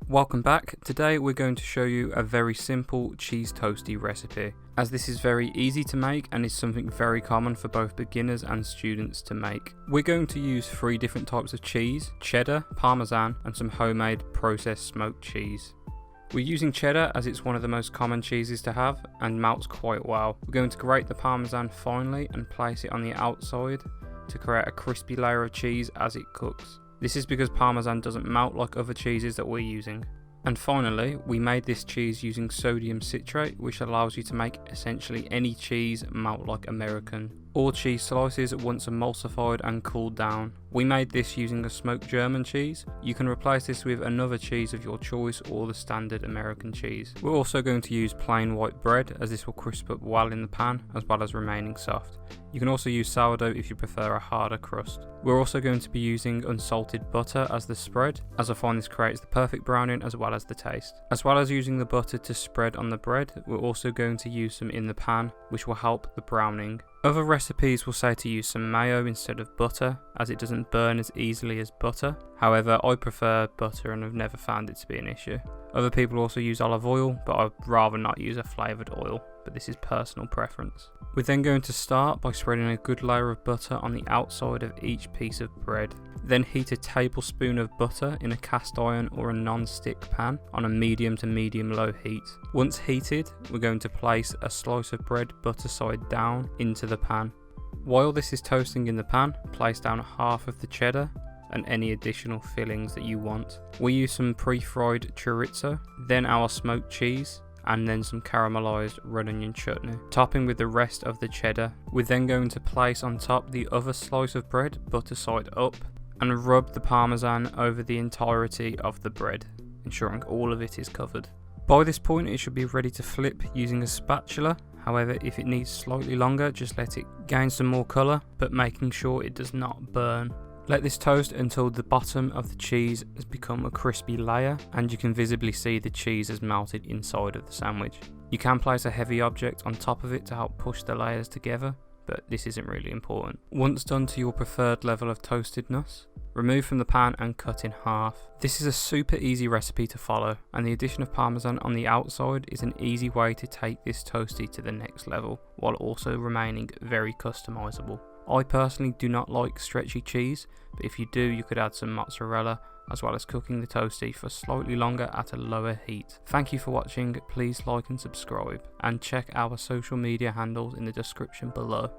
Welcome back. Today we're going to show you a very simple cheese toastie recipe, as this is very easy to make and is something very common for both beginners and students to make. We're going to use 3 different types of cheese: cheddar, Parmesan and some homemade processed smoked cheese. We're using cheddar as it's one of the most common cheeses to have and melts quite well. We're going to grate the Parmesan finely and place it on the outside to create a crispy layer of cheese as it cooks. This is because Parmesan doesn't melt like other cheeses that we're using. And finally, we made this cheese using sodium citrate, which allows you to make essentially any cheese melt like American. All cheese slices once emulsified and cooled down. We made this using a smoked German cheese. You can replace this with another cheese of your choice or the standard American cheese. We're also going to use plain white bread, as this will crisp up well in the pan as well as remaining soft. You can also use sourdough if you prefer a harder crust. We're also going to be using unsalted butter as the spread, as I find this creates the perfect browning as well as the taste. As well as using the butter to spread on the bread, we're also going to use some in the pan, which will help the browning. Other recipes will say to use some mayo instead of butter, as it doesn't burn as easily as butter. However, I prefer butter and have never found it to be an issue. Other people also use olive oil, but I'd rather not use a flavoured oil, but this is personal preference. We're then going to start by spreading a good layer of butter on the outside of each piece of bread. Then heat a tablespoon of butter in a cast iron or a non-stick pan on a medium to medium low heat. Once heated, we're going to place a slice of bread butter side down into the pan. While this is toasting in the pan, place down half of the cheddar and any additional fillings that you want. We use some pre-fried chorizo, then our smoked cheese, and then some caramelized red onion chutney, topping with the rest of the cheddar. We're then going to place on top the other slice of bread, butter side up, and rub the Parmesan over the entirety of the bread, ensuring all of it is covered. By this point it should be ready to flip using a spatula. However, if it needs slightly longer, just let it gain some more colour, but making sure it does not burn. Let this toast until the bottom of the cheese has become a crispy layer and you can visibly see the cheese has melted inside of the sandwich. You can place a heavy object on top of it to help push the layers together, but this isn't really important. Once done to your preferred level of toastedness, remove from the pan and cut in half. This is a super easy recipe to follow, and the addition of Parmesan on the outside is an easy way to take this toastie to the next level, while also remaining very customisable. I personally do not like stretchy cheese, but if you do, you could add some mozzarella, as well as cooking the toastie for slightly longer at a lower heat. Thank you for watching, please like and subscribe, and check our social media handles in the description below.